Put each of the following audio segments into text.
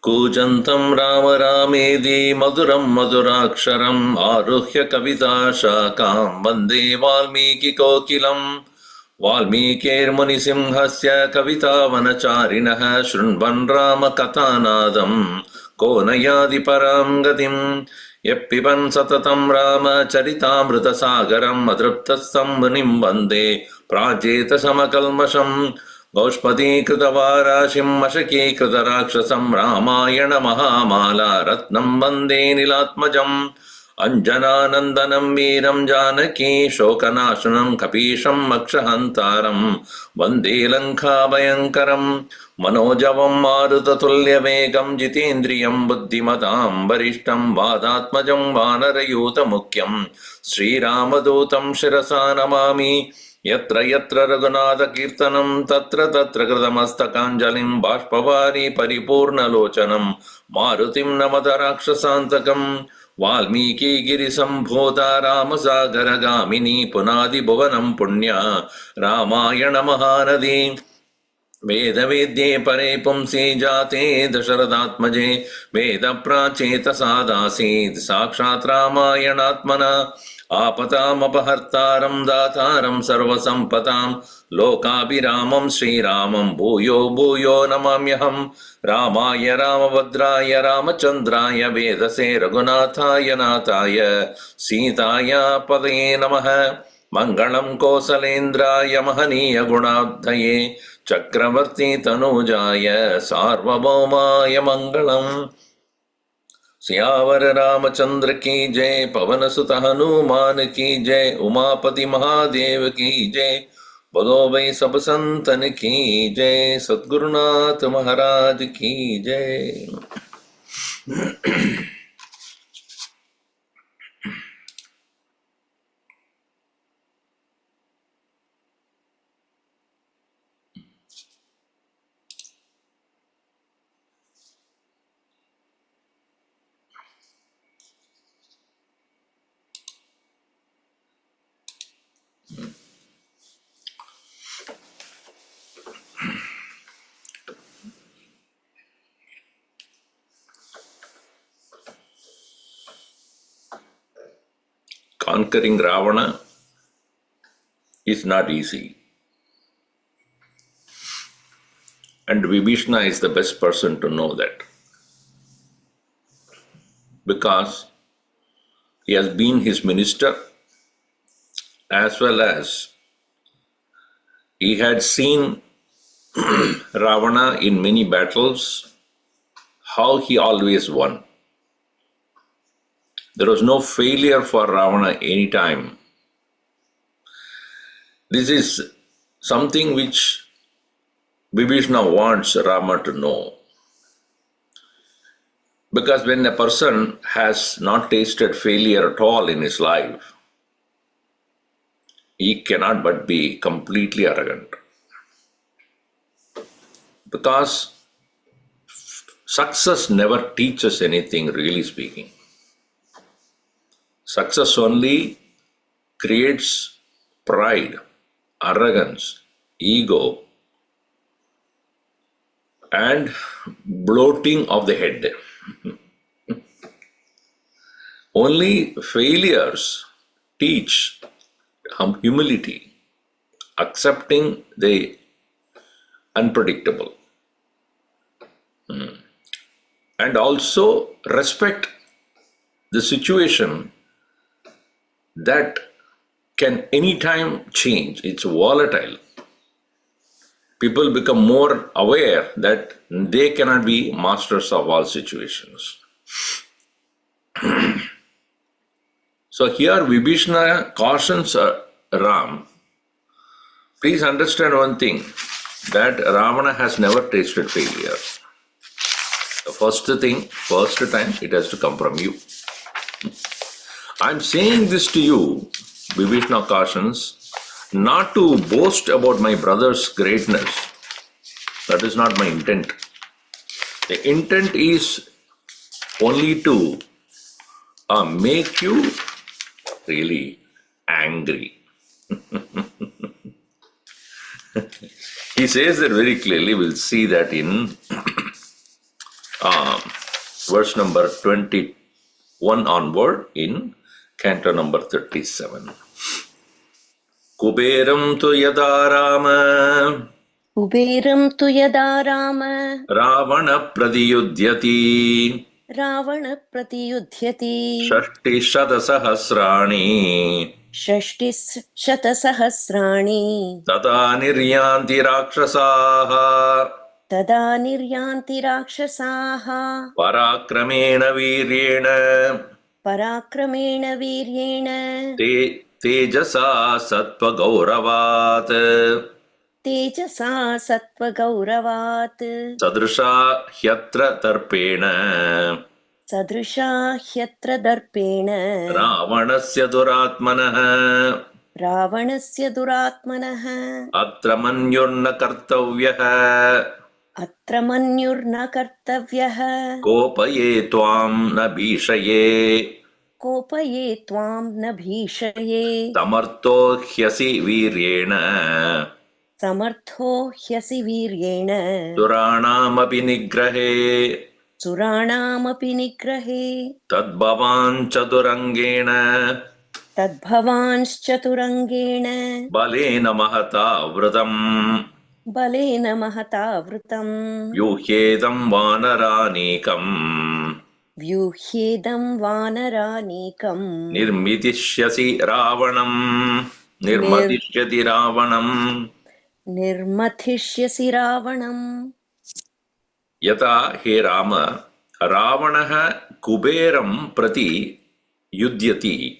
कूजन्तं राम रामेति मधुरं मधुराक्षरम् आरुह्य कविताशाखां वन्दे वाल्मीकिकोकिलं वाल्मीकिर्मुनिसिंहस्य कवितावनचारिणः शृण्वन् रामकथानादं को न याति परां गतिम् यः पिबन् सततं रामचरितामृतसागरम् अतृप्तस्थं मुनिं वन्दे प्राचेतसमकल्मषम् गौष्पदीकृतवाराशिं मशकीकृतराक्षसं रामायणमहामाला रत्नं वन्दे नीलात्मजम् अञ्जनानन्दनं वीरं जानकी शोकनाशनं कपीशं मक्षहन्तारं वन्दे लङ्काभयङ्करं मनोजवं मारुततुल्यवेगं जितेन्द्रियं बुद्धिमतां वरिष्ठं वादात्मजं वानरयूतमुख्यं श्रीरामदूतं शिरसा नमामि यत्र यत्र रघुनाथकीर्तनं तत्र तत्र कृतमस्तकाञ्जलिं बाष्पवारि परिपूर्णलोचनं मारुतिं नमत राक्षसान्तकं वाल्मीकिगिरिसम्भूता रामसागरगामिनी पुनादिभुवनं पुण्या रामायणमहानदी वेदवेद्ये परे पुंसि जाते दशरथात्मजे वेदप्राचेतसादासीत् साक्षात् रामायणात्मना आपतामपहर्तारं दातारं सर्वसम्पदां लोकाभिरामं श्रीरामं भूयो भूयो नमाम्यहं रामाय रामभद्राय रामचन्द्राय वेदसे रघुनाथाय नाथाय सीताय पदये नमः मङ्गलं कौसलेन्द्राय महनीय गुणाब्धये चक्रवर्ती तनूजाय सार्वभौमाय मङ्गलम् सियावर रामचंद्र की जय पवन सुत हनुमान की जय उमापति महादेव की जय बोलो भाई सब संतन की जय सद्गुरुनाथ महाराज की जय। Conquering Ravana is not easy. And Vibhishana is the best person to know that. Because he has been his minister, as well as he had seen Ravana in many battles, how he always won. There was no failure for Ravana any time. This is something which Vibhishana wants Rama to know. Because when a person has not tasted failure at all in his life, he cannot but be completely arrogant. Because success never teaches anything, really speaking. Success only creates pride, arrogance, ego, and bloating of the head. Only failures teach humility, accepting the unpredictable, and also respect the situation that can anytime change. It's volatile. People become more aware that they cannot be masters of all situations. So here Vibhishana cautions Ram, please understand one thing, that Ravana has never tasted failure. The first time, it has to come from you. I'm saying this to you, Vibhishana cautions, not to boast about my brother's greatness. That is not my intent. The intent is only to make you really angry. He says that very clearly. We'll see that in verse number 21 onward in canto number 37. Kuberam tu yada Rama Kuberam tu yada Rama Ravana pradiyudhyati Ravana pratiyudhyati Shashti Shatasahasrani Shashtishatasahasrani Tata niryanti rakshasaha Tada niryanti rakshasaha Parakramena viryena Parakramena viryena Tejasa sattva gauravat Tejasa sattva gauravat Sadrisha hyatra tarpena Sadrisha hyatra darpena Ravanasya duratmanah Ravanasya duratmanah Atra manyurna kartavyah Atra manyurna kartavyah Kopaye tvam na bhishaye Kopaye tvam na bhishaye Samartho hyasi viryena Samartho hyasi viryena Suranamapi nigrahe Suranamapi nigrahe Tadbhavan chadurangena Tadbhavanschaturangena Balena mahata vratam Balena mahata vrutam Yuhyedam vanaranikam Vyuhyedam vanaranikam Nirmitishyasi ravanam Nirmatishyati ravanam Nirmathishyasi ravanam Yata he Rama Ravanaha Kuberam prati yudhyati.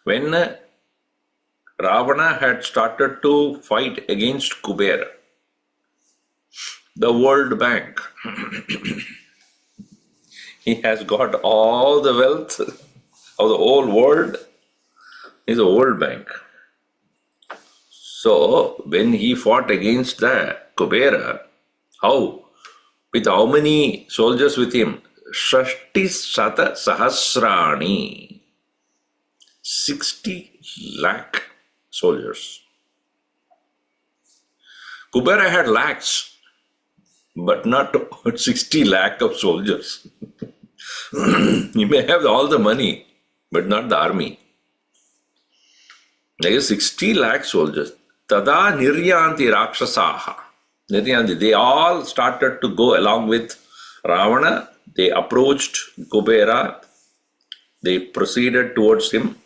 When Ravana had started to fight against Kubera, the World Bank, he has got all the wealth of the whole world, is a World Bank. So when he fought against the Kubera, how? With how many soldiers with him? Shashti Sata Sahasrani. 60 lakh soldiers. Kubera had lakhs, but not 60 lakh of soldiers. He may have all the money, but not the army. There is 60 lakh soldiers. Tada niryanti rakshasaha. Niryanti, they all started to go along with Ravana. They approached Kubera. They proceeded towards him.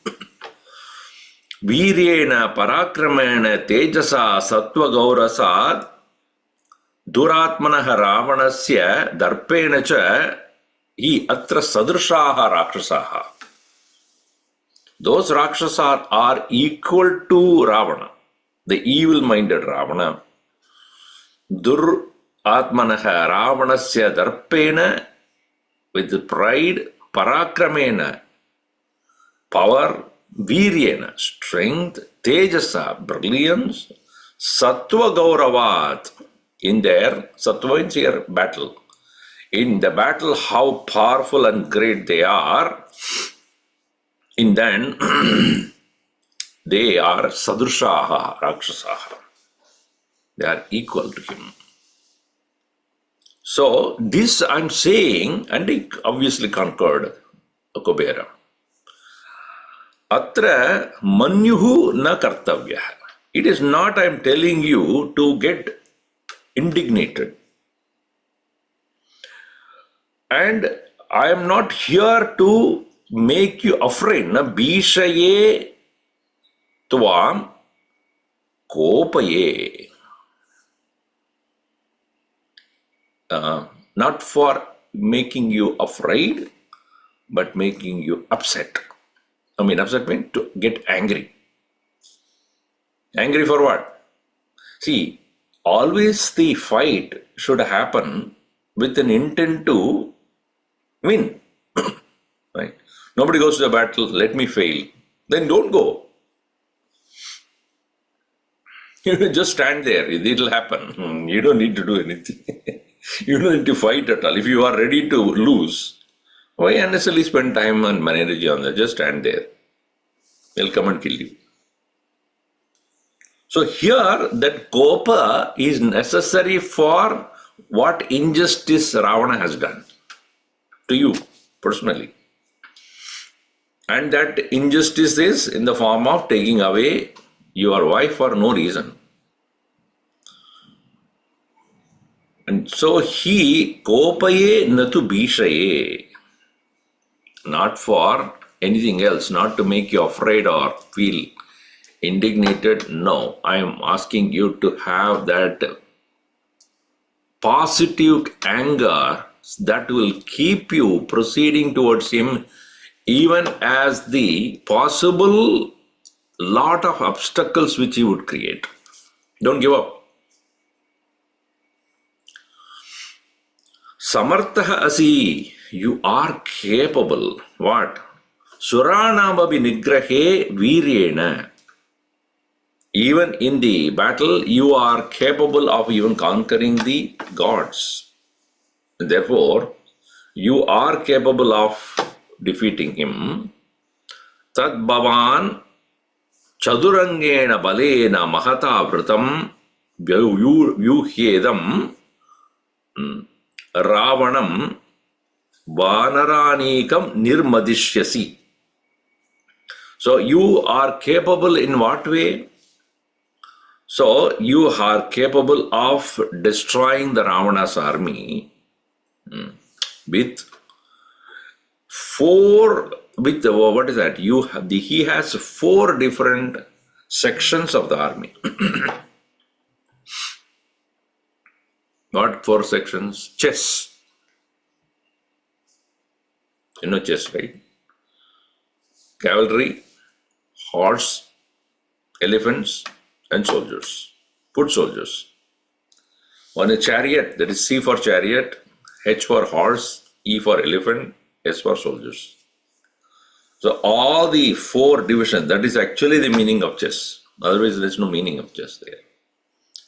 Viryena parakramena tejasa sattva gaurasad duratmanaha ravanasya darpena cha hi atra sadrishaha rakshasaha. Those rakshasas are equal to Ravana, the evil-minded Ravana. Dur atmanaha ravanasya darpena, with pride, parakramena, power, viryena, strength, tejasa, brilliance, sattva gauravat, in their, sattva means here battle. In the battle, how powerful and great they are, in then they are sadrishaha, rakshasaha. They are equal to him. So this I'm saying, and he obviously conquered Kubera. Atra manyuhu na kartavya. It is not I'm telling you to get indignated. And I am not here to make you afraid. Na bishaye tvam kopaye. Not for making you afraid, but making you upset. I mean, upset means to get angry. Angry for what? See, always the fight should happen with an intent to win. Right? Nobody goes to the battle, let me fail. Then don't go. You just stand there. It will happen. You don't need to do anything. You don't need to fight at all. If you are ready to lose, why unnecessarily spend time and energy on that? Just stand there. They'll come and kill you. So here, that kopa is necessary for what injustice Ravana has done to you personally. And that injustice is in the form of taking away your wife for no reason. And so he kopaye natu bhishaye, not for anything else, not to make you afraid or feel indignated. No, I am asking you to have that positive anger that will keep you proceeding towards him, even as the possible lot of obstacles which he would create. Don't give up. Samartha asi, you are capable. What? Suranamabi nigrahe viryena. Even in the battle, you are capable of even conquering the gods. Therefore, you are capable of defeating him. Tad bhavan chadurangena balena mahata vratam vyuhyedam ravanam vanaranikam nirmadishyasi. So you are capable in what way? So you are capable of destroying the Ravana's army with what is that? He has 4 different sections of the army. What 4 sections? Chess. You know chess, right? Cavalry, horse, elephants, and soldiers. Foot soldiers. On a chariot, that is C for chariot, H for horse, E for elephant, S for soldiers. So all the 4 divisions, that is actually the meaning of chess. Otherwise, there is no meaning of chess there.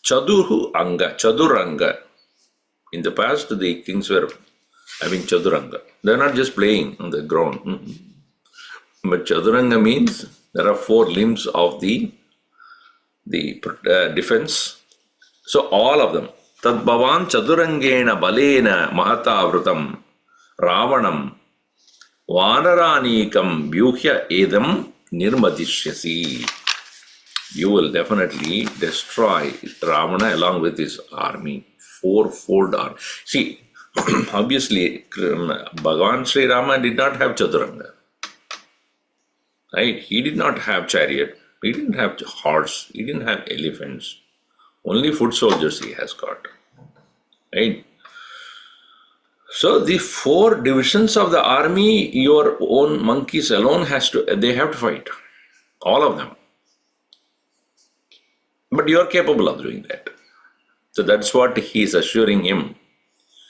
Chadurhu Anga, Chaduranga. In the past, the kings were having Chaduranga. They are not just playing on the ground. But Chaduranga means there are 4 limbs of the defense. So all of them. Tad bhavan chadurangena balena mahata vratam ravanam vanaranikam vyuhya edam nirmadishyasi. You will definitely destroy Ravana along with his army. 4-fold army. See, obviously, Bhagavan Sri Rama did not have Chaduranga. Right? He did not have chariot. He didn't have horse. He didn't have elephants. Only foot soldiers he has got. Right? So the 4 divisions of the army, your own monkeys alone they have to fight. All of them. But you are capable of doing that. So that's what he is assuring him.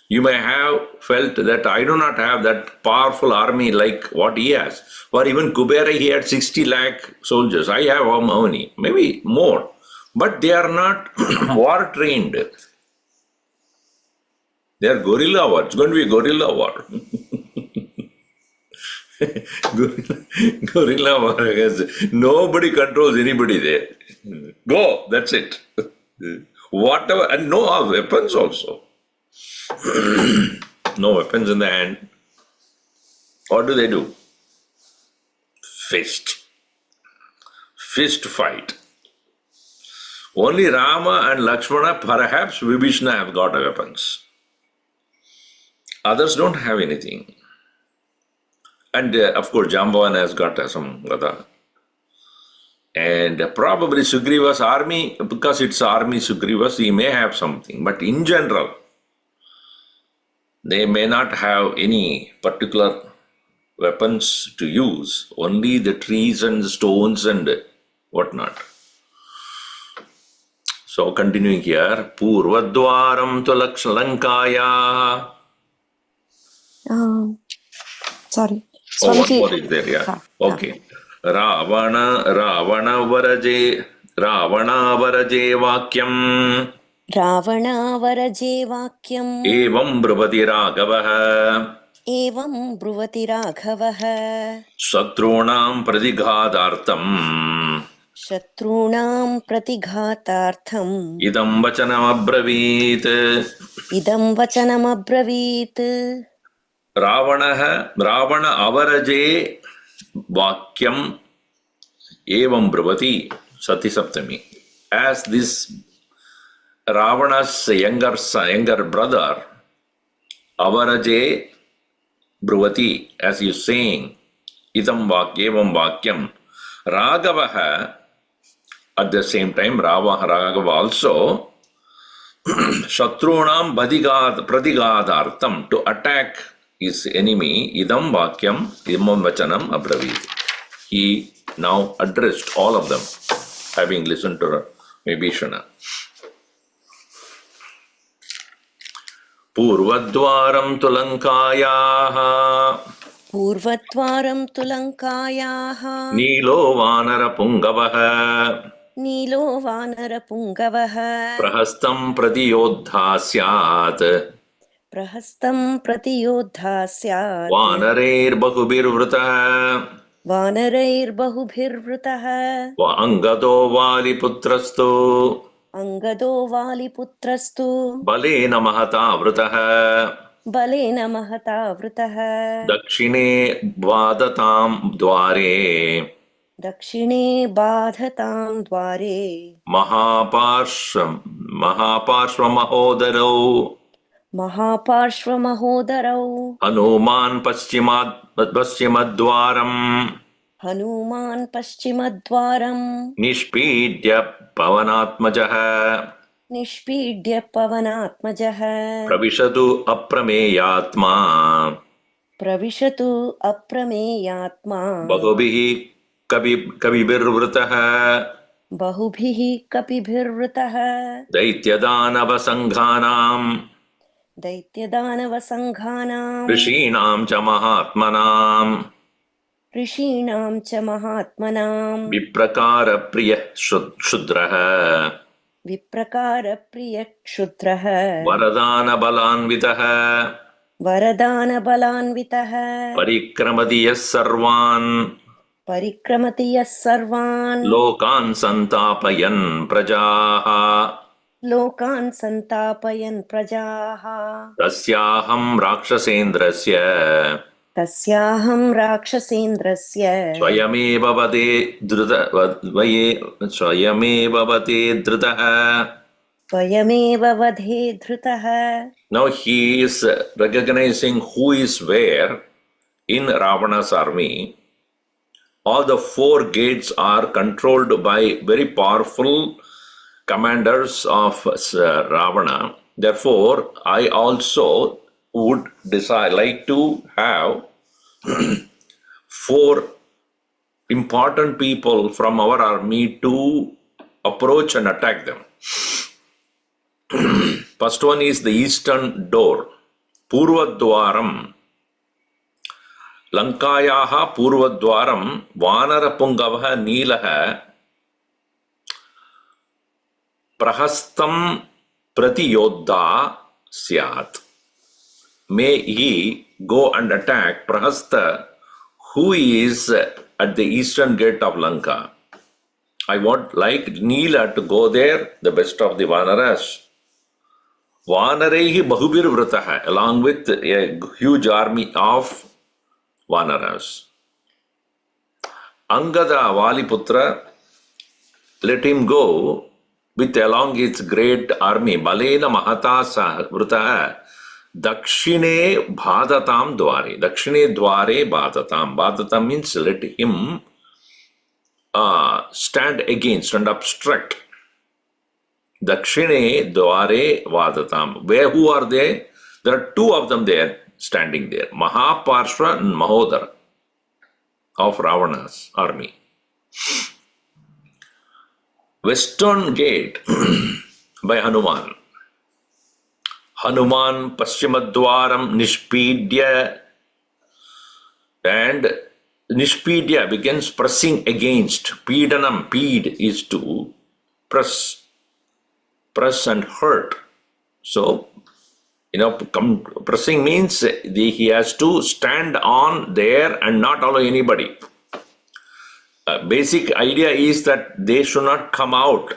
You may have felt that I do not have that powerful army like what he has. Or even Kubera, he had 60 lakh soldiers. I have how many? Maybe more. But they are not war trained. They are guerrilla war. It's going to be a guerrilla war. Guerrilla war. Nobody controls anybody there. Go, that's it. Whatever, and no weapons also. No weapons in the hand. What do? Fist fight. Only Rama and Lakshmana, perhaps Vibhishana have got weapons. Others don't have anything. And of course, Jambavan has got some Gada. And probably Sugriva's army, because it's army Sugriva's, he may have something. But in general, they may not have any particular weapons to use, only the trees and stones and whatnot. So continuing here, Purvadwaram to Lankaya. Sorry. Oh, one more is there, yeah. Okay. Ravana Varaje रावणावरजे वाक्यम् रावणावरजे वाक्यम् एवं ब्रुवति राघवः एवं ब्रुवति राघवः शत्रूणां प्रतिघातार्थम् शत्रूणां प्रतिघातार्थम् इदं वचनमब्रवीत् इदं वचनमब्रवीत् रावण अवरजे वाक्यम् एवं ब्रुवति सति सप्तमी. As this Ravana's younger brother Avaraje Bruvati, as he is saying, Idam Vakyevam Vakyam, Raghavaha, at the same time, Raghava also, Shatrunam Pratigadartham, to attack his enemy, Idam Vakyam, Imam Vachanam Abravit. He now addressed all of them, having listened to Vibhishana. पूर्वद्वारं तु लङ्कायाः पूर्वद्वारं तु लङ्कायाः नीलो वानरपुङ्गवः नीलो वानरपुङ्गवः प्रहस्तं प्रति योद्धा स्यात् प्रहस्तं प्रति योद्धा स्यात् वानरैर्बहुभिर्वृतः वानरैर्बहुभिर्वृतः अङ्गदो वालिपुत्रस्तु अङ्गदो वालिपुत्रस्तु बलेन महता वृतः बलेन महता वृतः दक्षिणे बाधतां द्वारे दक्षिणे बाधतां द्वारे महापार्श्वमहोदरौ महापार्श्वमहोदरौ हनुमान् पश्चिमद्वारम् हनूमान् पश्चिमद्वारं निष्पीड्य पवनात्मजः निष्पीड्य पवनात्मजः प्रविशतु अप्रमेयात्मा प्रविशतु अप्रमेयात्मा बहुभिः कविभिर्वृतः बहुभिः कपिभिर्वृतः दैत्यदानवसङ्घानां ऋषीणां च महात्मनां विप्रकारप्रियः क्षुद्रः विप्रकारप्रियक्षुद्रः वरदानबलान्वितः परिक्रमति यः सर्वान् लोकान् संतापयन् प्रजाः तस्याहं राक्षसेन्द्रस्य स्वयमेव वधे धृतः. Now he is recognizing who is where in Ravana's army. All the 4 gates are controlled by very powerful commanders of Ravana. Therefore, I also would like to have 4 important people from our army to approach and attack them. First one is the eastern door, Purvadwaram. लङ्कायाः पूर्वद्वारं वानरपुङ्गवः नीलः प्रहस्तं प्रति योद्धा स्यात्. May he go and attack Prahasta, who is at the eastern gate of Lanka. I would like Neela to go there, the best of the Vanaras. Vanaraihi bahubirvrataha, along with a huge army of Vanaras. Angada Valiputra, let him go with along its great army. Balena Mahatasa Vrutaha, Dakshine Bhadatam Dware. Dakshine Dware Bhadatam. Bhadatam means let him stand against and obstruct. Dakshine Dware Bhadatam. Who are they? There are 2 of them there. Standing there, Mahaparshva and Mahodara of Ravana's army. Western gate by Hanuman. Hanuman Paschimadwaram Nishpidya, and Nishpidya begins pressing against. Pidanam, Pid is to press and hurt. So, pressing means he has to stand on there and not allow anybody. Basic idea is that they should not come out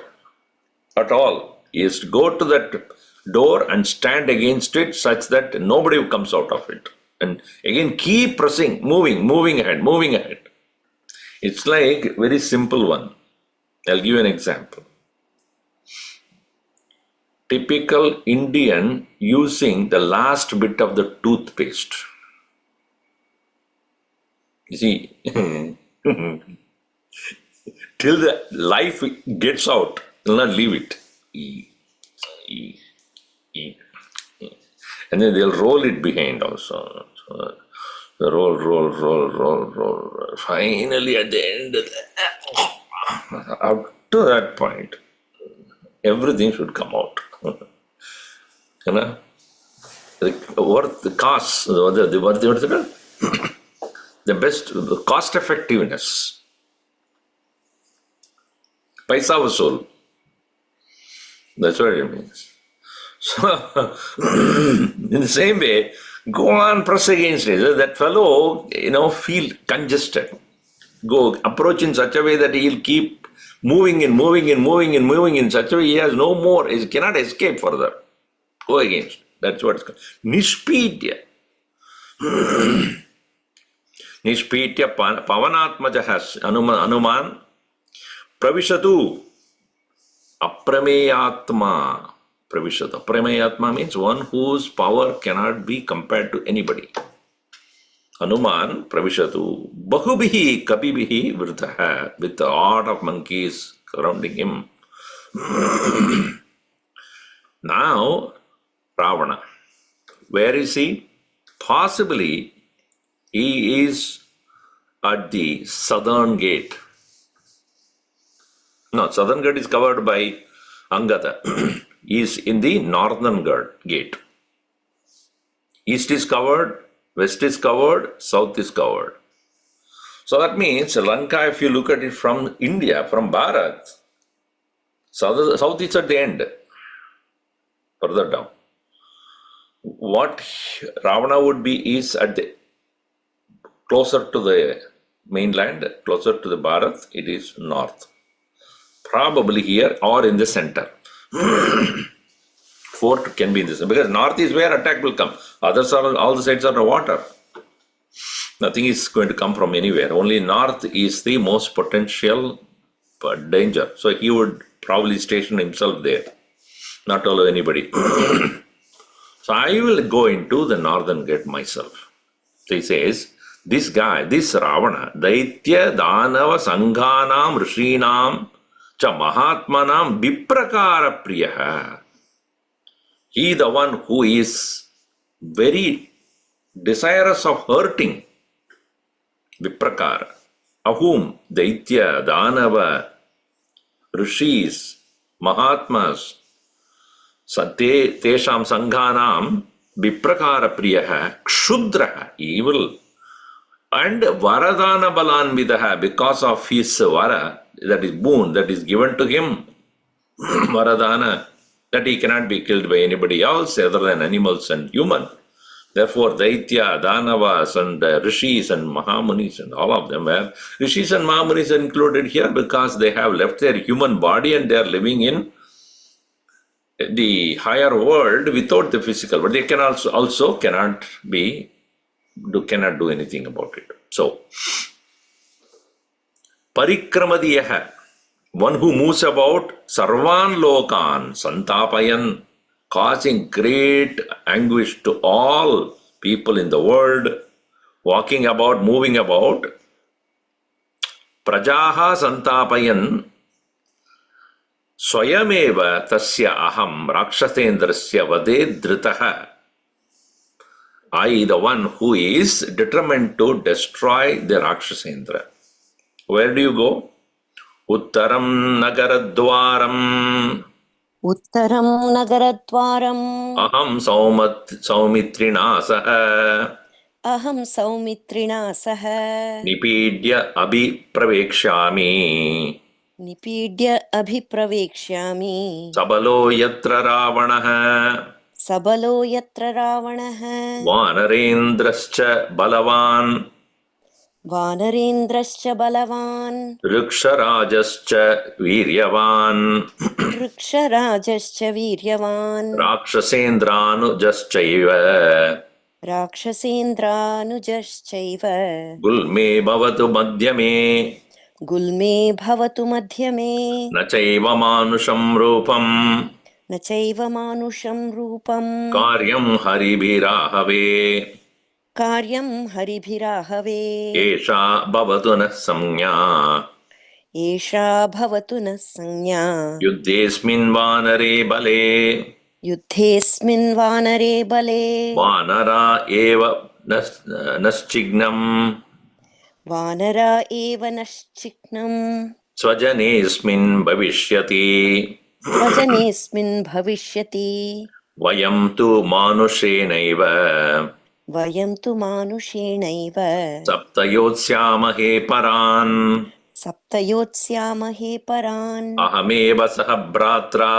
at all. He has to go to that door and stand against it such that nobody comes out of it. And again, keep pressing, moving ahead. It's like very simple one. I'll give you an example. Typical Indian using the last bit of the toothpaste. You see, till the life gets out, will not leave it. And then they'll roll it behind also. So roll. Finally, at the end, up to that point, everything should come out. The cost, the best, the cost effectiveness. Paisa vasool. That's what it means. So, in the same way, go on, press against it. That fellow, feel congested. Go approach in such a way that he'll keep moving in such a way he has no more, he cannot escape further. Go against. That's what it's called. Nishpidya. Nishpidya pavanatmaja Hanuman pravishatu aprameyatma. Pravishatu. Aprameyatma means one whose power cannot be compared to anybody. Hanuman pravishatu bahubihi kapibihi vritaha, with a lot of monkeys surrounding him. Now, Ravana, where is he? Possibly he is at the southern gate. No, southern gate is covered by Angada. He is in the northern gate. East is covered, west is covered, south is covered. So that means Lanka, if you look at it from India, from Bharat, south is at the end, further down. What Ravana would be is at the closer to the mainland, closer to the Bharat, it is north. Probably here or in the center. Fort can be in this, because north is where attack will come. Others are, all the sides are water. Nothing is going to come from anywhere. Only north is the most potential danger. So he would probably station himself there, not allow anybody. So I will go into the northern gate myself. So he says, this guy, this Ravana, Daitya Danava Sanghanam Rishinam Cha Mahatmanam Viprakara Priyaha. He, the one who is very desirous of hurting. Viprakara. Of whom? Daitya, Danava, Rishis, Mahatmas, Tesham Sanghanam, Viprakara Priyaha, Kshudraha, evil, and Varadana Balanvidaha, because of his Vara, that is boon, that is given to him, Varadana, that he cannot be killed by anybody else other than animals and human. Therefore, Daitya, Danavas, and Rishis and Mahamunis and all of them were. Rishis and Mahamunis are included here because they have left their human body and they are living in the higher world without the physical. But they can also cannot do anything about it. So, Parikramadiyaha, one who moves about Sarvan Lokan, Santapayan, causing great anguish to all people in the world, walking about, moving about. Prajaha Santapayan, Swayameva Tasya Aham Rakshasendrasya Vade Dritaha. I, the one who is determined to destroy the Rakshasendra. Where do you go? Uttaram Nagaradwaram. Uttaram Nagaradwaram. Aham Saumitrina Saha. Aham Saumitrina Saha. Nipidya Abhipravekshami. निपीड्य अभिप्रवेक्ष्यामि सबलो यत्र रावणः सबलो यत्र रावणः वानरेन्द्रश्च बलवान् वानरेन्द्रश्च बलवान् वृक्षराजश्च वीर्यवान् वृक्षराजश्च वीर्यवान् राक्षसेन्द्रानुजश्चैव राक्षसेन्द्रानुजश्चैव गुल्मे भवतु मध्यमे गुल्मे भवतु मध्यमे न चैव मानुषं रूपम् न चैव मानुषं रूपम् कार्यं हरिभिराहवे कार्यं हरिभिराहवे एषा भवतु नः संज्ञा एषा भवतु नः संज्ञा युद्धेऽस्मिन् वानरे बले युद्धेऽस्मिन् वानरे बले वानरा एव नश्चिघ्नम् वानरा एव नश्चिह्नम् स्वजनेऽस्मिन् भविष्यति स्वजनेऽस्मिन् भविष्यति वयं तु मानुषेणैव वयं तु मानुषेणैव सप्तयोत्स्यामहे परान् सप्तयोत्स्यामहे परान् अहमेव सह भ्रात्रा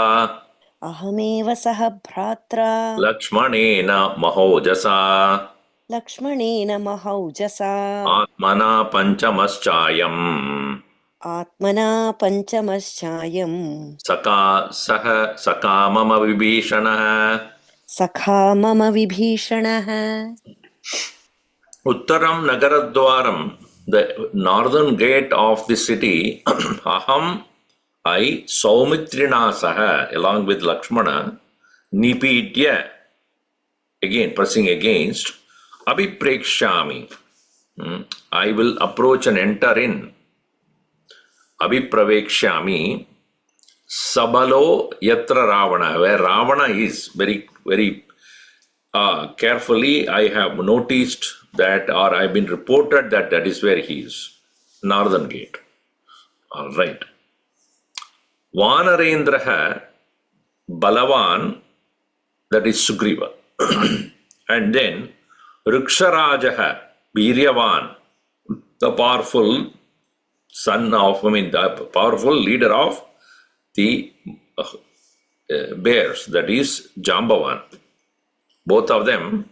अहमेव सह भ्रात्रा लक्ष्मणेन महोजसा लक्ष्मणेन महौजसा आत्मना पञ्चमश्चायम् आत्मना पञ्चमश्चायम् सखा मम विभीषणः सखा मम विभीषणः उत्तरं नगरद्वारं the northern gate of the city I Saumitrina Saha along with Lakshmana Nipidya again pressing against Abhiprekshami I will approach and enter in Abhipravekshami Sabalo Yatra Ravana where Ravana is very carefully I have noticed that or I've been reported that that is where he is northern gate. All right. Vanarendraha Balavan, that is Sugriva. And then Ruksharajaha Viryavan, the powerful son of, the powerful leader of the bears, that is Jambavan. Both of them,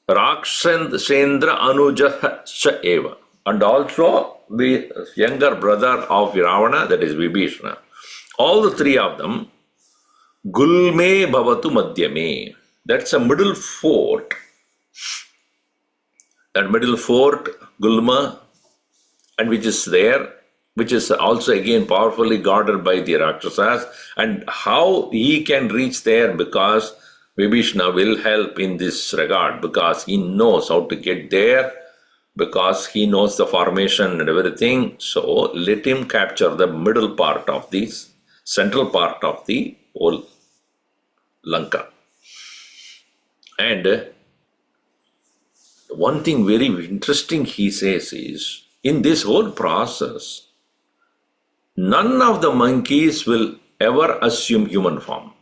Rakshasendra Anuja Eva, and also the younger brother of Ravana, that is Vibhishana. All the three of them, Gulme Bhavatu Madhyame. That's a middle fort. That middle fort, Gulma, and which is there, which is also again powerfully guarded by the Rakshasas, and how he can reach there because Vibhishana will help in this regard because he knows how to get there, because he knows the formation and everything. So let him capture the middle part of this, central part of the whole Lanka. And one thing very interesting he says is, in this whole process, none of the monkeys will ever assume human form.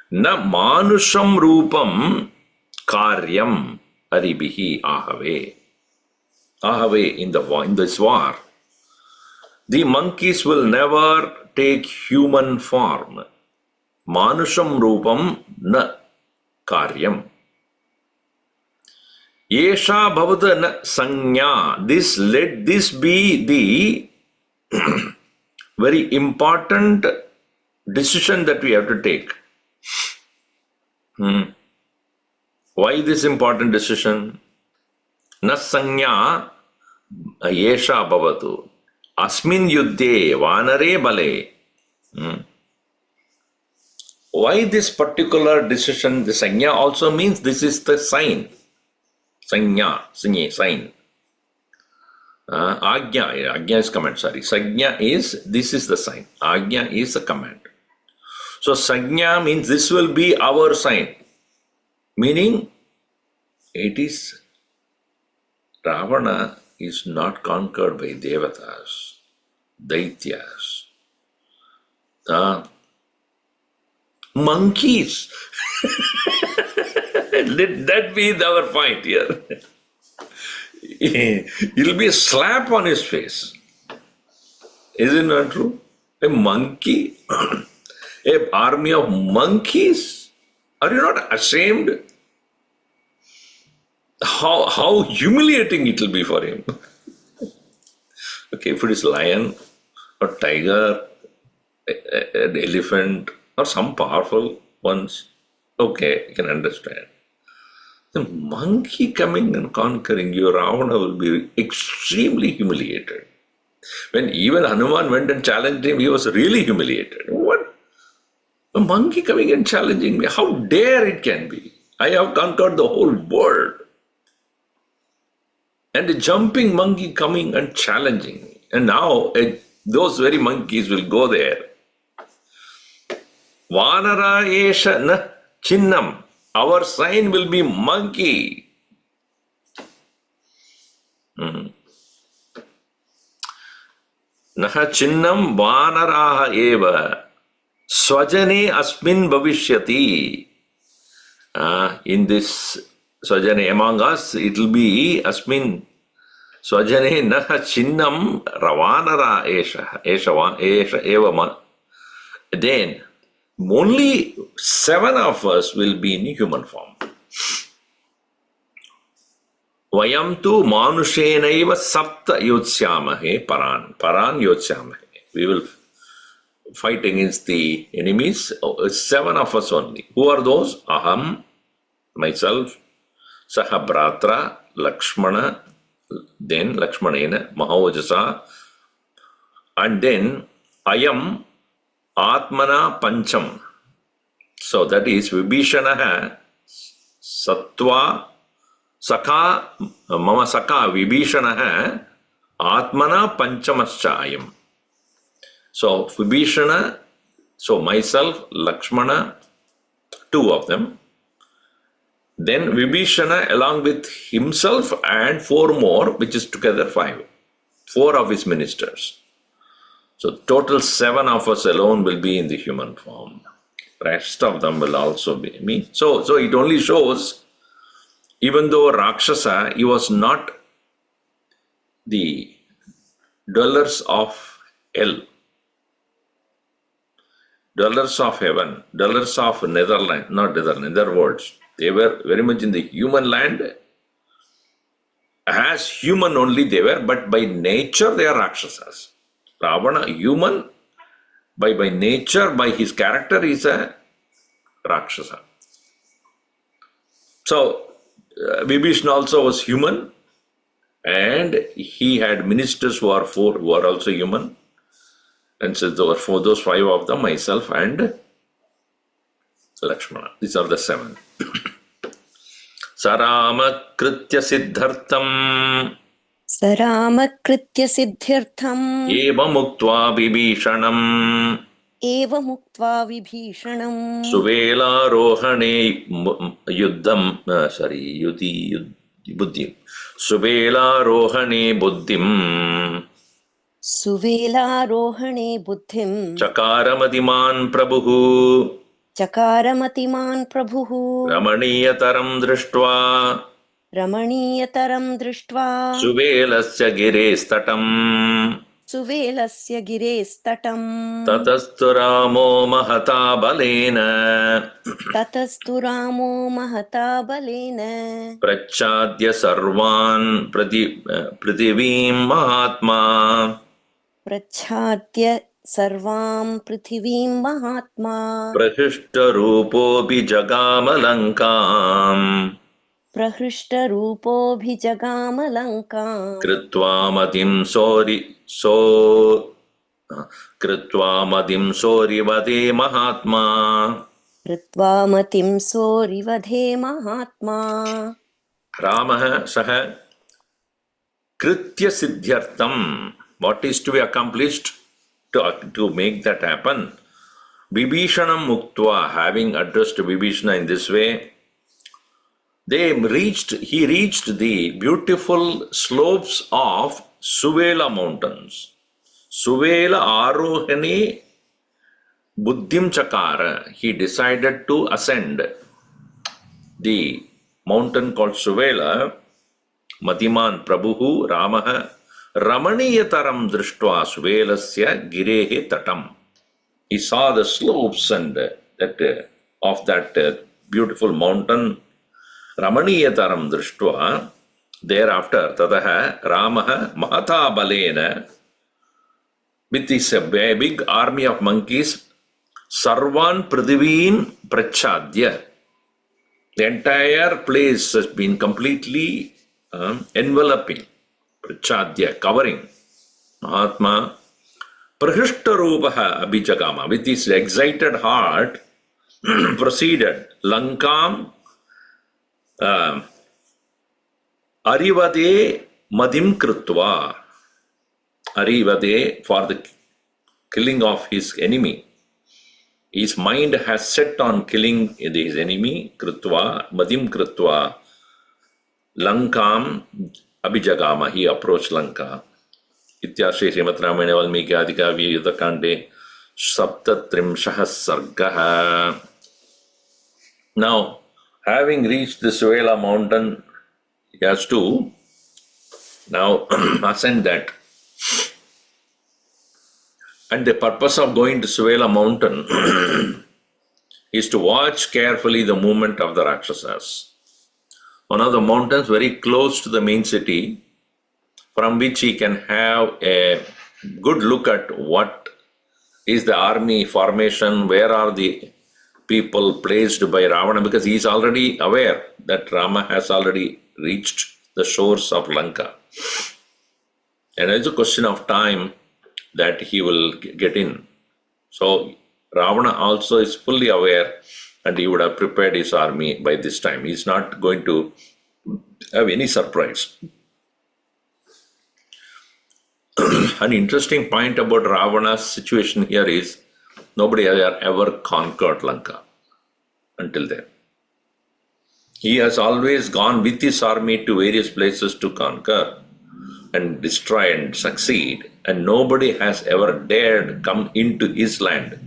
Na manusham rupam karyam haribihi ahave. Ahave in this war. The monkeys will never take human form. Manusham rupam na karyam. Yesha bhavata na sanya. Let this be the very important decision that we have to take. Why this important decision? Na sanya yesha bhavatu. Asmin yuddhe vanare bale. Why this particular decision? The sanya also means this is the sign. Sanya, sign. Agnya is command, sorry. Sagnya is, this is the sign. Agnya is the command. So Sagnya means this will be our sign. Meaning, it is, Ravana is not conquered by Devatas, Daityas, monkeys. Let that be our point here. It'll be a slap on his face. Is it not true? A monkey, a army of monkeys. Are you not ashamed? How humiliating it will be for him. Okay, if it is lion or tiger, an elephant, or some powerful ones, okay, you can understand. The monkey coming and conquering you, Ravana will be extremely humiliated. When even Hanuman went and challenged him, he was really humiliated. What? A monkey coming and challenging me? How dare it can be? I have conquered the whole world. And a jumping monkey coming and challenging me. And now those very monkeys will go there. Vanara esha na chinnam. Our sign will be monkey. Naha chinnam vanaraha eva swajane asmin bhavishyati. In this swajane among us, it will be asmin swajane naha chinnam ravanara esha eva. Then only 7 of us will be in human form. Vayam tu manushenaiva sapta yotsyamahe paran yotsyamahe. We will fight against the enemies. 7 of us only. Who are those? Aham, myself, Sahabratra, Lakshmana, then Lakshmanena, Mahavajasa, and then Ayam Atmana Pancham. So that is Vibhishanaha Sattva Sakha Mama Sakha Vibhishanaha Atmana Panchamaschayam. So Vibhishana, so myself, Lakshmana, 2 of them. Then Vibhishana along with himself and 4 more, which is together 5. 4 of his ministers. So total 7 of us alone will be in the human form. Rest of them will also be me. So it only shows, even though Rakshasa, he was not the dwellers of hell, dwellers of heaven, dwellers of Netherlands, not Netherlands, other words. They were very much in the human land. As human only they were, but by nature they are Rakshasas. Ravana, human, by nature, by his character, is a Rakshasa. So, Vibhishana also was human, and he had ministers who are also human. And so, for those 5 of them, myself and Lakshmana. These are the 7. Sarama Kritya Siddhartham. Saramakritya siddhyartham Evamuktva Vibhishanam. Evamuktva vibhishanam Suvela Rohane Yuddham Buddhim. Suvela Rohane Buddhim. Suvela rohane buddhim Chakaramatiman Prabhu. Chakaramatiman prabhuhu Ramaniyataram Drishtva. Ramaniyataram drishtva Suvelasya Girestatam. Suvelasya girestatam Tatastu Ramo Mahata Balena. Tatastu ramo mahata balena Prachadya Sarvan Prithivim Mahatma. Prachadya sarvam prithivim mahatma Prahishta Rupopi Jagamalankaam. Prahrushta rupo bhijagama lankam Kritva madim sori vade Mahatma. Kritva matim sorivadhe mahatma Ramaha Saha Kritya Siddhyartham. What is to be accomplished to make that happen? Vibhishanam Muktva, having addressed Vibhishana in this way, he reached the beautiful slopes of Suvela mountains. Suvela Arohane Buddhim Chakara. He decided to ascend the mountain called Suvela Matiman Prabhuhu Ramaha Ramaniyataram Drishtva Suvelasya Girehe Tatam. He saw the slopes and that of that beautiful mountain. Ramaniyataram Drishtva. Thereafter, Tataha Ramaha Mahata Balena, with this big army of monkeys, Sarvan Pradiveen Prachadya. The entire place has been completely enveloping, Prachadya, covering. Mahatma Prahishtarupaha Abhijagama, with his excited heart, proceeded. Lankam Arivade Madim Krutva. Arivade, for the killing of his enemy. His mind has set on killing his enemy. Krutva, Madim Krutva. Lankam Abhijagama. He approached Lanka. Ityashe Srimad Ramayana Valmiki Adhikavya Yuddhakande Saptatrimshah Sarga. Now, having reached the Suela mountain, he has to now ascend that. And the purpose of going to Suela mountain is to watch carefully the movement of the Rakshasas. One of the mountains very close to the main city, from which he can have a good look at what is the army formation, where are the people placed by Ravana, because he is already aware that Rama has already reached the shores of Lanka. And it's a question of time that he will get in. So Ravana also is fully aware, and he would have prepared his army by this time. He is not going to have any surprise. An interesting point about Ravana's situation here is nobody has ever conquered Lanka until then. He has always gone with his army to various places to conquer and destroy and succeed, and nobody has ever dared come into his land.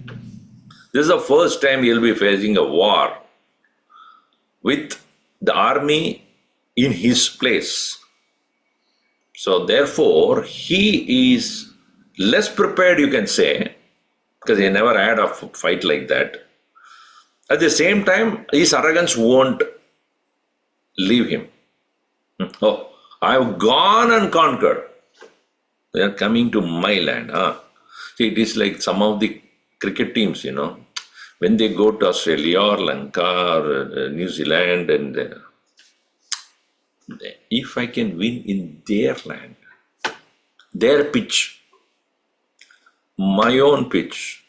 This is the first time he will be facing a war with the army in his place. So therefore, he is less prepared, you can say, because he never had a fight like that. At the same time, his arrogance won't leave him. Oh, I've gone and conquered. They are coming to my land. See, it is like some of the cricket teams, when they go to Australia or Lanka or New Zealand, and if I can win in their land, their pitch, my own pitch,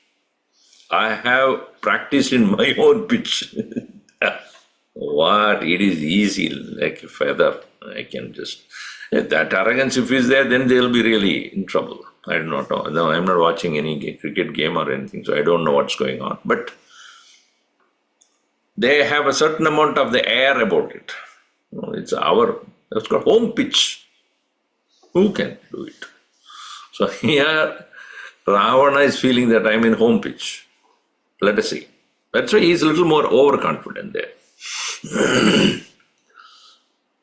I have practiced in my own pitch. What? It is easy, like a feather. I can just... That arrogance, if is there, then they'll be really in trouble. I do not know. No, I'm not watching any cricket game or anything, so I don't know what's going on. But they have a certain amount of the air about it. It's called home pitch. Who can do it? So here, Ravana is feeling that I'm in home pitch. Let us see. That's why he's a little more overconfident there.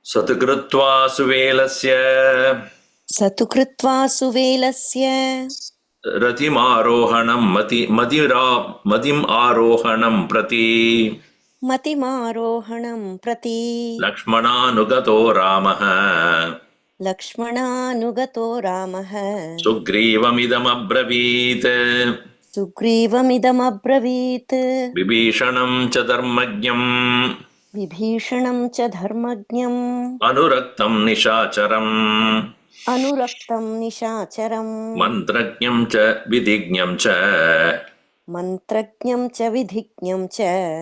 Satukritva suvelasya ratim arohanam madim arohanam prati Lakshmana nugato Ramaha Sugrivam abravit Vibhishanam cha dharmajñam Anuraktam nishacharam Mantrajñam cha vidhijñam cha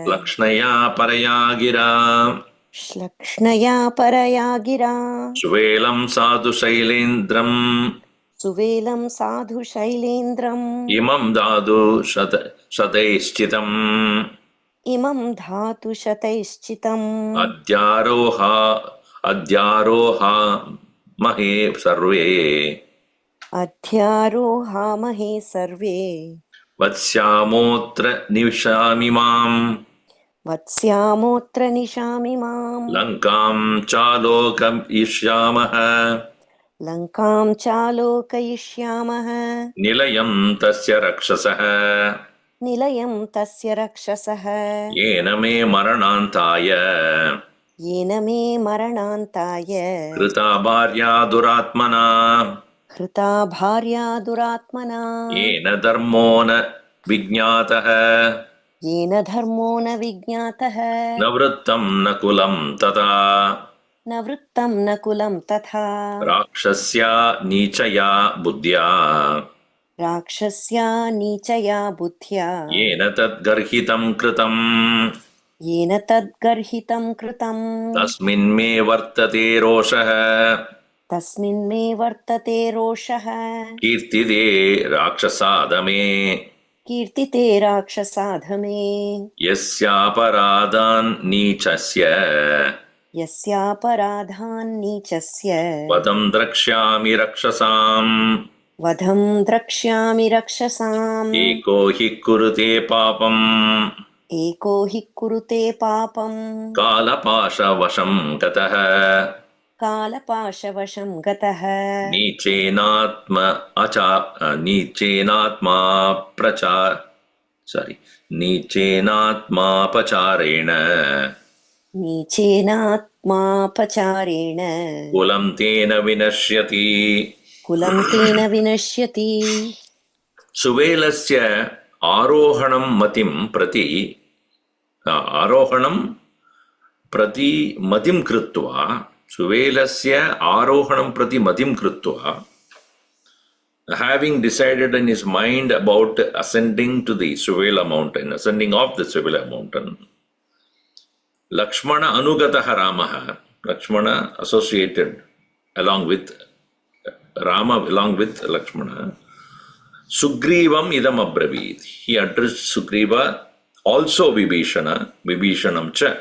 Lakshnaya parayagira Suvelam sadhu shailendram Imam dadu shataischitam Adhyaroha mahe sarve Vatsyāmotra nivishamimam वत्स्यामोऽत्र निशामिमाम् लङ्कां चालोकयिष्यामः लङ्कां चालोकयिष्यामः निलयं तस्य रक्षसः निलयं तस्य रक्षसः येन मे मरणान्ताय येन मे मरणान्ताय कृता भार्या दुरात्मना हृता भार्या दुरात्मना येन धर्मो न विज्ञातः येन धर्मो न विज्ञातः न वृत्तं न कुलं तथा न वृत्तं न कुलं तथा राक्षस्या नीचया बुद्ध्या राक्षस्या नीचया बुद्ध्या येन तद्गर्हितं कृतम् येन तद्गर्हितं कृतं तस्मिन् मे वर्तते रोषः तस्मिन् मे वर्तते रोषः कीर्तिते राक्षसादमे कीर्तिते राक्षसाधमे यस्यापराधान् नीचस्य यस्यापराधान् नीचस्य वदं द्रक्ष्यामि रक्षसाम् वधं द्रक्ष्यामि रक्षसाम् एको हि कुरुते पापम् एको हि कुरुते पापम् कालपाशवशं गतः कालपाशवशं गतः नीचेनात्मा नीचेनात्मापचारेण नीचेनात्मापचारेण कुलं तेन विनश्यति कुलं तेन विनश्यति सुवेलस्य आरोहणं मतिं प्रति आरोहणं प्रति मतिं कृत्वा सुवेलस्य आरोहणं प्रति मतिं कृत्वा having decided in his mind about ascending to the Suvela mountain, ascending off the Suvela mountain, Lakshmana Anugataha Ramaha, Lakshmana associated along with Rama, along with Lakshmana, Sugrivam idam abravit. He addressed Sugriva, also Vibhishanam cha.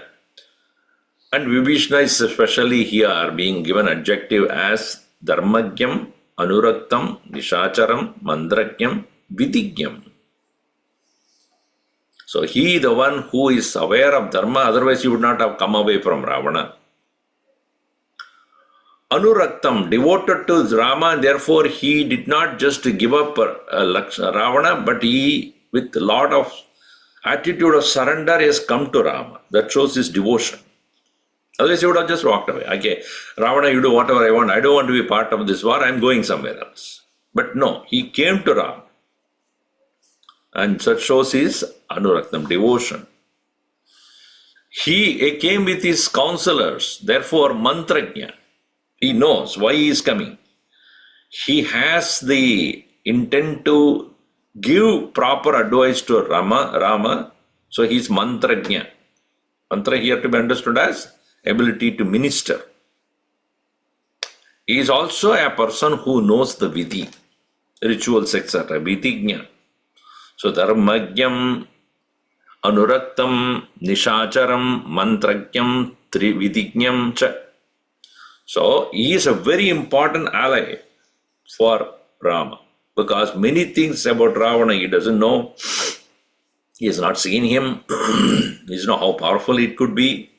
And Vibhishana is especially here being given adjective as Dharmagyam, Anuraktam, Nishacharam, Mandragyam, Vidigyam. So he, the one who is aware of Dharma, otherwise he would not have come away from Ravana. Anuraktam, devoted to Rama, and therefore he did not just give up Ravana, but he, with a lot of attitude of surrender, has come to Rama. That shows his devotion. Otherwise he would have just walked away. Okay, Ravana, you do whatever I want. I don't want to be part of this war. I'm going somewhere else. But no, he came to Rama. And that shows his Anuraktam, devotion. He came with his counselors. Therefore, Mantrajna. He knows why he is coming. He has the intent to give proper advice to Rama. So he is Mantrajna. Mantra here to be understood as ability to minister. He is also a person who knows the vidhi, rituals, etc. Vidhijna. So Dharmagyam, Anuraktam, Nishacharam, Mantragyam, Vidhijnam cha. So he is a very important ally for Rama, because many things about Ravana he doesn't know. He has not seen him. He doesn't know how powerful it could be.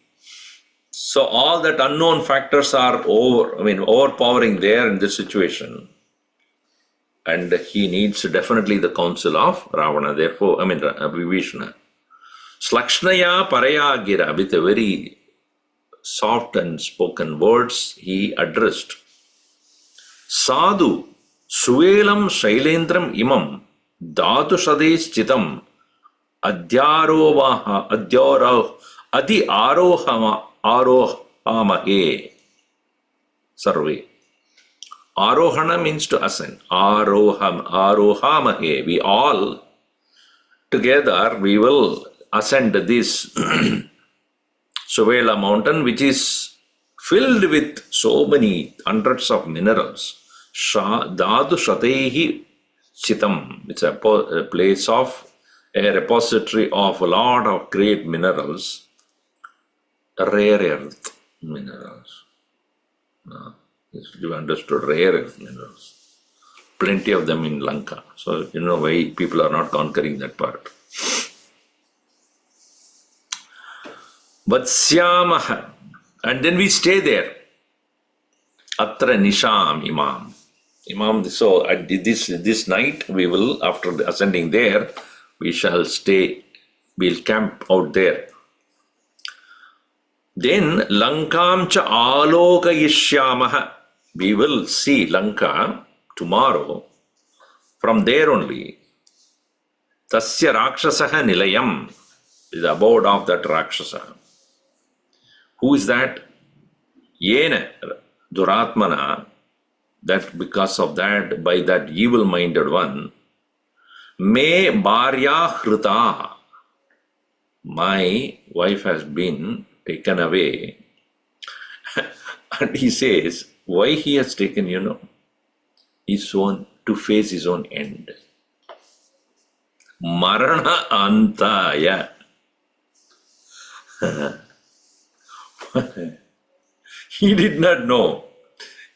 So all that unknown factors are overpowering there in this situation. And he needs definitely the counsel of Ravana, therefore, Vibhishana. Slakshnaya Paraya Gira, with a very soft and spoken words, he addressed Sadhu Suvelam Shailendram Imam Dhatu Shadesh Chitam Adi Arohamahe Sarve. Arohana means to ascend. Arohamahe. We all together we will ascend this Suvela mountain, which is filled with so many hundreds of minerals. Dhatu Shatehi Chitam. It's a place of a repository of a lot of great minerals. Rare earth minerals. You understood, rare earth minerals. Plenty of them in Lanka. So, why people are not conquering that part. Vatsyamaha. And then we stay there. Atra nisham imam. Imam, so at this night we will, after ascending there, we shall stay, we'll camp out there. Then Lankam cha alokayishyamaha. We will see Lanka tomorrow. From there only. Tasya rakshasaha nilayam is the abode of that rakshasa. Who is that? Yena duratmana. That because of that, by that evil-minded one, me bharya hrita. My wife has been taken away. And he says, why he has taken, his own, to face his own end. Marana antaya. He did not know.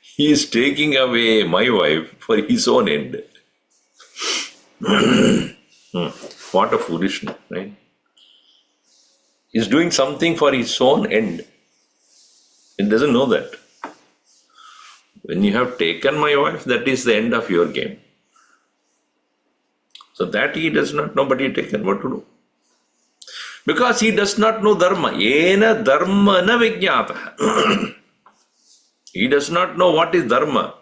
He is taking away my wife for his own end. What a foolishness, right? He is doing something for his own end. He doesn't know that. When you have taken my wife, that is the end of your game. So that he does not know, but he taken what to do. Because he does not know dharma. Yena dharma na vijñātah. He does not know what is dharma.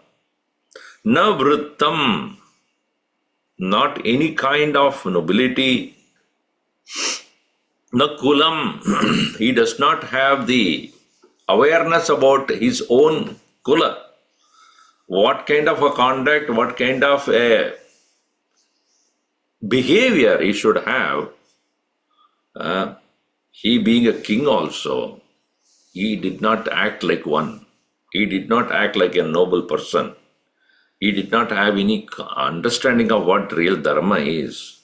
Na vrittam. Not any kind of nobility. Na kulam. He does not have the awareness about his own kula. What kind of a conduct, what kind of a behavior he should have. He being a king also, he did not act like one. He did not act like a noble person. He did not have any understanding of what real dharma is.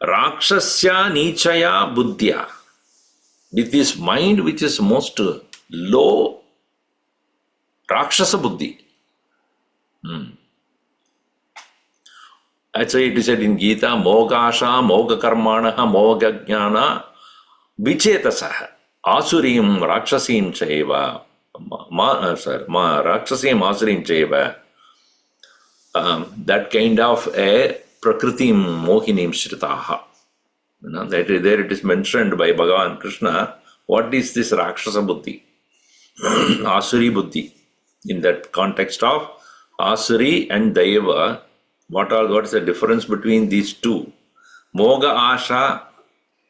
Rakshasya nichaya buddhya. With this mind which is most low, Rakshasa buddhi. That's why it is said in Gita, Mogasha, Moga Karmanaha, Moga Jnana, Vichetasaha, Asurim, Rakshasim Chaiva, Rakshasim, Asurim Chaiva. That kind of a Prakritim Mohinim Shritaha. There it is mentioned by Bhagavan Krishna. What is this Rakshasa Buddhi? Asuri Buddhi. In that context of Asuri and Daiva, what is the difference between these two? Moga Asha,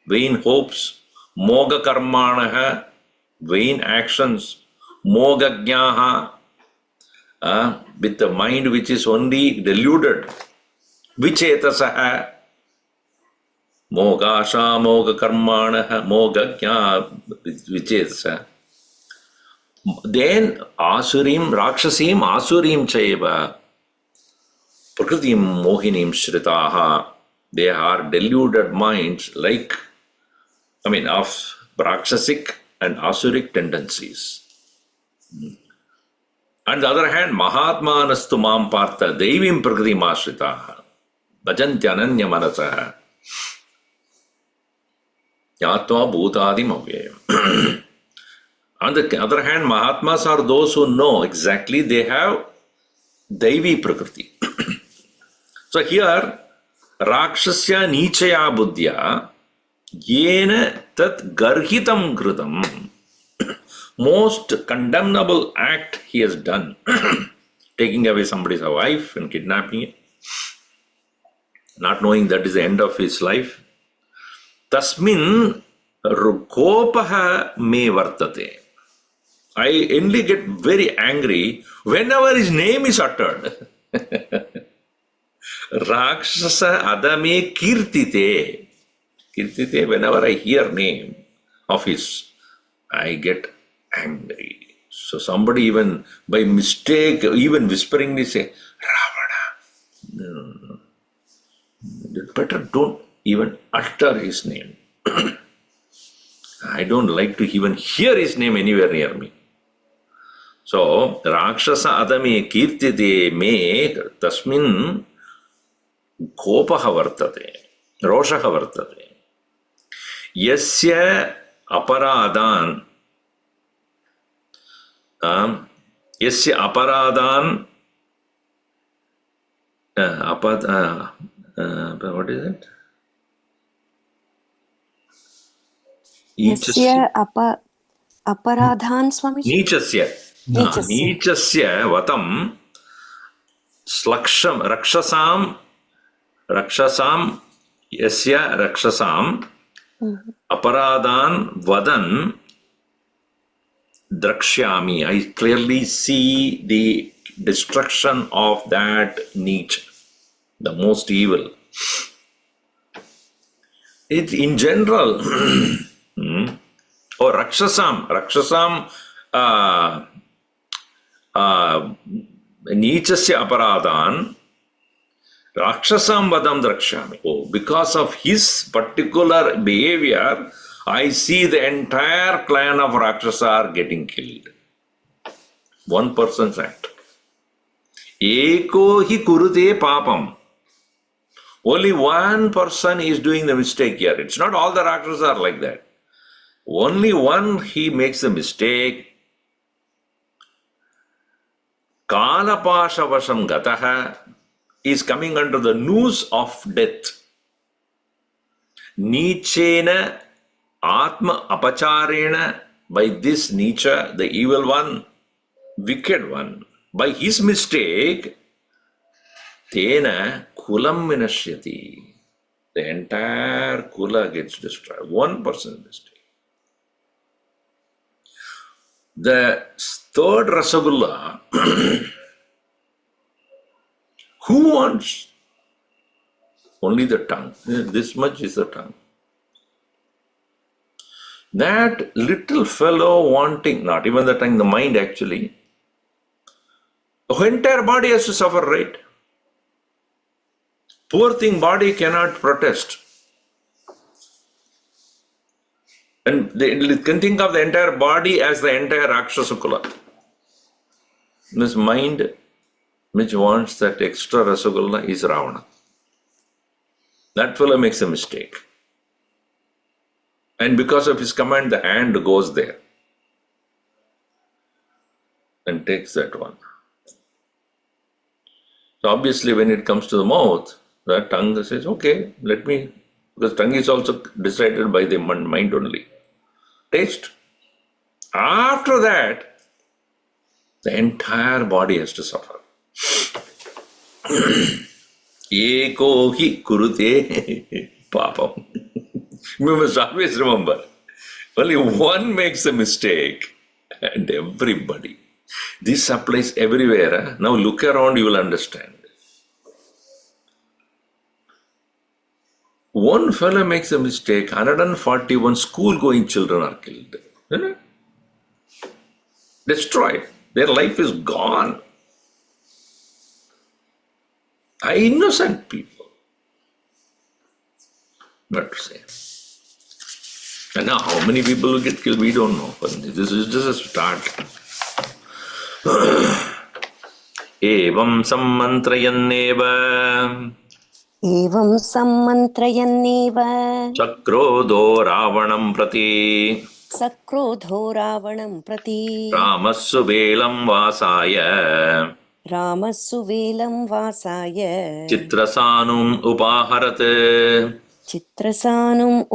vain hopes. Moga Karmanaha, vain actions. Moga Jnaha, with the mind which is only deluded. Vichetasaha, Moga Asha, Moga Karmanaha, Moga Jnaha, Vichetasaha. Then Asurim, Rakshasim, Asurim Chaiva, Prakritim Mohinim Shritaha. They are deluded minds of Rakshasic and Asuric tendencies. On the other hand, Mahatma Nastu Mam Partha, Devim Prakritim Ashritaha, Bhajantyananya Manasaha, Yatva Bhutadim Avyayam. On the other hand, Mahatmas are those who know exactly, they have Daivi Prakriti. So here, Rakshasya Nichaya Buddhya, Yena Tat Garhitam Kritam, most condemnable act he has done, taking away somebody's wife and kidnapping it, not knowing that is the end of his life. Tasmin Rukopaha me vartate. I only get very angry whenever his name is uttered. Rakshasa adame kirtite. Kirtite, whenever I hear name of his, I get angry. So somebody even by mistake, even whisperingly say, Ravana. No. Better don't even utter his name. I don't like to even hear his name anywhere near me. So, Rakshasa adame kirtite me tasmin kopaha vartate, roshaha vartate. Yasya aparadan, yasya aparadan, what is it? Yasya aparadhan, Swamiji? Nichasya. Nichasya. Nichasya vatam slaksham rakshasam yasya rakshasam aparadan vadan drakshyami. I clearly see the destruction of that niche, the most evil. It in general, or rakshasam, nichasya aparadan, rakshasam vadam drakshami. Oh, because of his particular behavior, I see the entire clan of Rakshasa are getting killed. One person's act. Eko hi kurute papam. Only one person is doing the mistake here. It's not all the Rakshasas are like that. Only one, he makes a mistake. Kalapashavasam gataha is coming under the noose of death. Nichena atma apacharena, by this Nicha, the evil one, wicked one, by his mistake, tena kulam vinashyati. The entire kula gets destroyed. One person's mistake. The third Rasagulla, who wants? Only the tongue. This much is the tongue. That little fellow wanting, not even the tongue, the mind actually, the entire body has to suffer, right? Poor thing, body cannot protest. And they can think of the entire body as the entire Rakshasakula. This mind which wants that extra Rasagula is Ravana. That fellow makes a mistake. And because of his command, the hand goes there and takes that one. So obviously when it comes to the mouth, the tongue says, okay, let me, because tongue is also decided by the mind only. Taste. After that, the entire body has to suffer. Eko hi kurute papam. You must always remember, only one makes a mistake and everybody. This applies everywhere. Huh? Now look around, you will understand. One fellow makes a mistake, 141 school-going children are killed. Isn't it? Destroyed. Their life is gone. Innocent people. Not to say. And now how many people will get killed, we don't know. But this is just a start. Evam sammantrayanneva Evam sammantrayanneva Chakrodho Ravanam Prati sakrodho ravanam prati Ramassu Velam Vasaya ramassu velam vasaya Chitrasanum Upaharat chitrasanum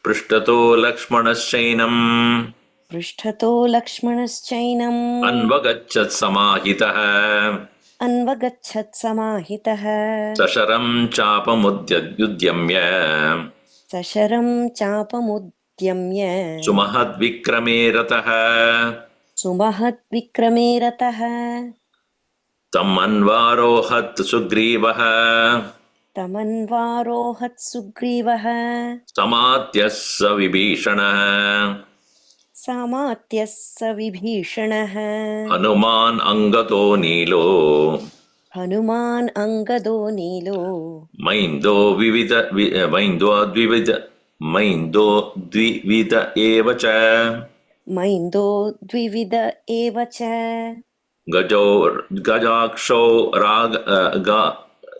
Prishtato Lakshmanaschainam prishthato lakshmanaschainam Anvagachat Samahitah anvagachat samahitah Sasharam Chapamudyamya sasharam chapamudyamya Sumahad Vikrame Ratah sumahat vikrame ratah Tamanvarohat Sugrivah tamanvarohat sugrivah Samatyassa Vibhishanah samatyassa vibhishanah Hanuman Angato Nilo hanuman angado nilo Maindo Dvivida Evacha maindo dvivida evacha Gajaksho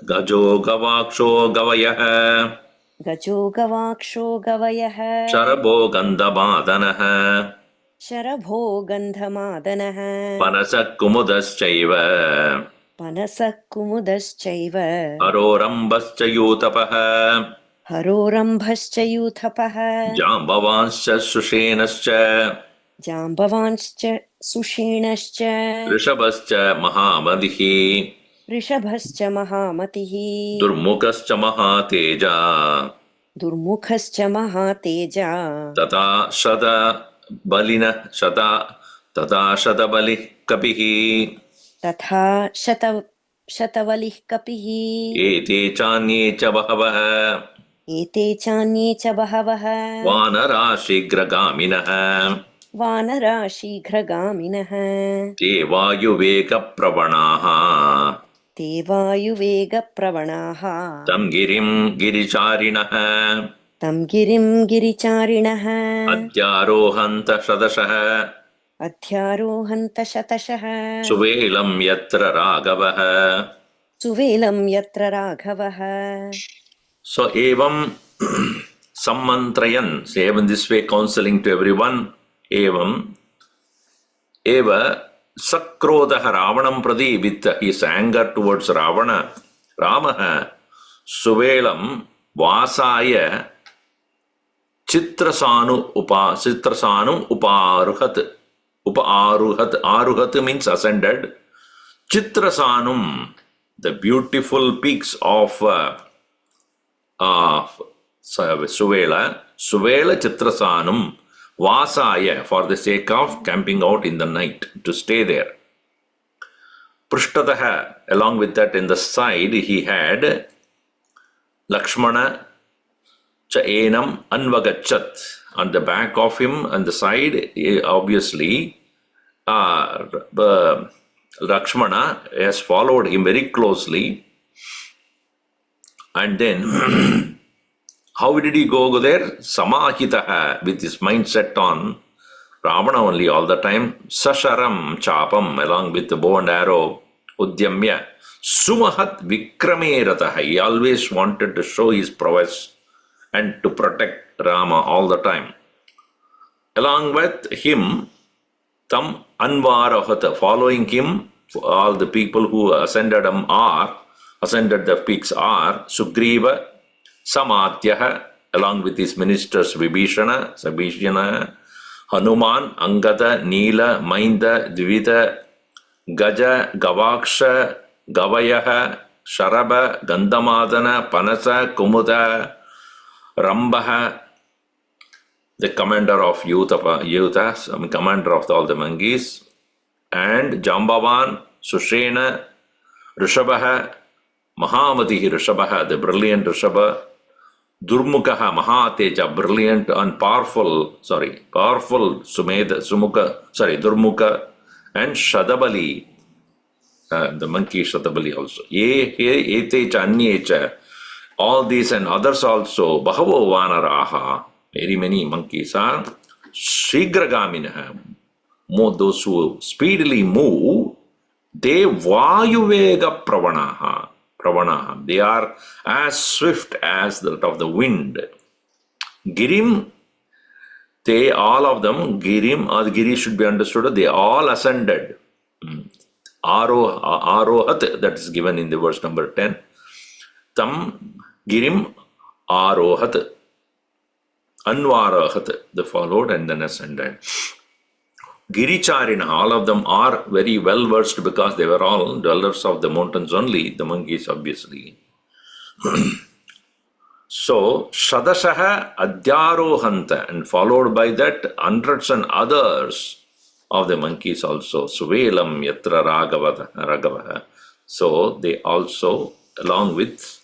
Gajo Gavaksho Gavayah गजो गवाक्षो गवयः Sharabho Gandhamadanaha शरभो गन्धमादनः Panasak Kumudaschaiva पनसः कुमुदश्चैव Arorambascha Yutapaha हरोरम्भश्च यूथपः Jambavanscha Sushenascha जाम्बवांश्च सुषीणश्च Rishabhascha Mahamadihi वृषभश्च महामतिः Durmukascha Mahateja दुर्मुखश्च महातेजा Tata Shata Balina Shata Tata Shata Bali Kapihi तथा शतवलिः कपिः Ete Chanye Cha Bhavaha एते चान्ये च बहवः Vanara Shigragamina वानरा शीघ्रगामिनः Te Vayuveka Pravanaha ते वायुवेगप्रवणाः Tam Girim Giricharinaha तं गिरिं गिरिचारिणः Adhyarohanta Shadashaha अध्यारोहन्त शतशः Suvelam Yatra Ragavaha. सुवेलं यत्र राघवः. So, evam sammantrayan, say even this way counseling to everyone, evam eva sakrodaha Ravanam pradi with his anger towards Ravana, Ramaha suvelam vasaya chitrasanum aruhat means ascended. Chitrasanum, the beautiful peaks of Suvela Chitrasanum Vasaya, for the sake of camping out in the night, to stay there. Prishtataha, along with that in the side, he had Lakshmana Cha Enam Anvagachat. On the back of him, on the side, obviously, Lakshmana has followed him very closely. And then, how did he go there? Samahitaha, with his mind set on Ravana only all the time. Sasharam chapam, along with the bow and arrow. Udyamya. Sumahat vikrame rataha. He always wanted to show his prowess and to protect Rama all the time. Along with him, tam anvarahata, following him, all the people who ascended the peaks are Sugriva, Samatyaha, along with his ministers Vibhishana, Hanuman, Angada, Neela, Mainda, Dvita, Gaja, Gavaksha, Gavayaha, Sharaba, Gandhamadana, Panasa, Kumuda, Rambaha, the commander of Yuthas, commander of all the monkeys, and Jambavan, Sushena, Rishabha, Mahamati Rishabha, the brilliant Rishabha, Durmukaha, Mahateja, brilliant and powerful Durmuka, and Shadabali, the monkey Shadabali also. Ete Chanyecha, all these and others also, Bahavo Vanaraha, very many monkeys are Shigragamina, those who speedily move, they Vayuvega Pravanaha. They are as swift as that of the wind. Girim, they all of them, Girim or Giri should be understood, they all ascended. Arohat, that is given in the verse number 10. Tam Girim Arohat, Anvarahat, they followed and then ascended. Giricharina, all of them are very well versed because they were all dwellers of the mountains only, the monkeys obviously. So, Shadashaha Adhyarohanta, and followed by that hundreds and others of the monkeys also. Suvelam Yatra Ragavaha. So, they also, along with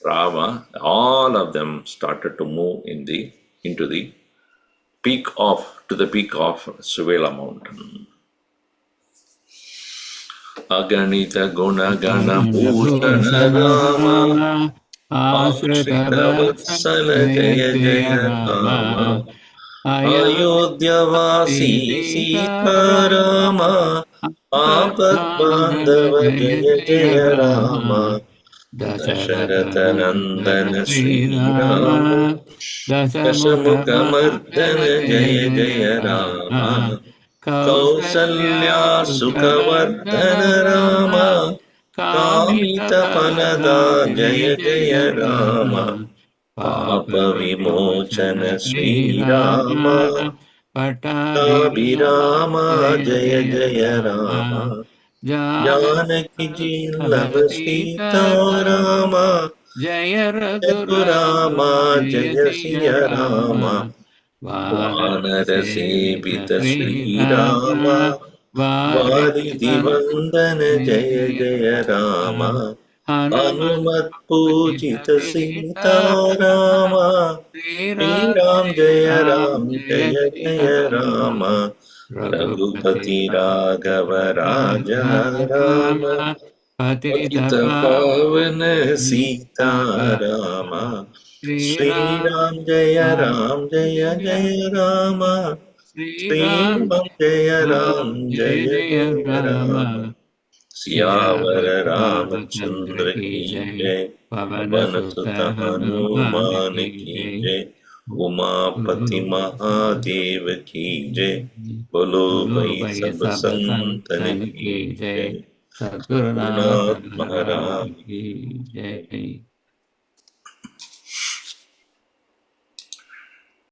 Rama, all of them started to move into the peak of Suvela mountain. Aganita Guna Gana Bhutana Rama Ashrita Vatsala Jaya Jaya Rama Ayodhya Vasi Sita Rama Apat Bandhava Jaya Jaya Rama Dasharath नंदन श्रीराम श्रीराम दशमुखमर्दन जय जय राम राम कौसल्या कौसल्या सुखवर्धन सुखवर्धन राम राम कामितफलदा कामितफलदा जय जय जय जय राम राम पापविमोचन पापविमोचन श्रीराम श्रीराम पटाभिराम अभिराम जय जय जय जय राम राम जानकी जानकी जीवल्लभ सीताराम सीताराम जय रघुराम रघुराम जय जय सिय सिय राम राम वानर वानर सेवित सेवित श्रीराम श्रीराम वारिधि वारिधि वंदन जय जय जय जय राम राम हनुमत हनुमत पूजित पूजित सीताराम सीताराम श्रीराम श्रीराम जय जय राम राम जय जय सिय जय राम राम रघुपति रघुपति राघव राजा राजा राम राम पतित पतित पावन सीताराम श्रीराम श्रीराम जय राम जय जय राम श्रीराम श्रीराम जय राम राम जय जय जय जय राम राम सियावर सियावर रामचंद्र रामचंद्र की की जय जय पवन पवन सुत सुत हनुमान हनुमान की की जय जय उमापति महादेव की जय बोलो बोलो भाई भाई सब सब संतन संतन की की जय जय सद्गुरुनाथ रघुनाथ महाराज महाराज की जय।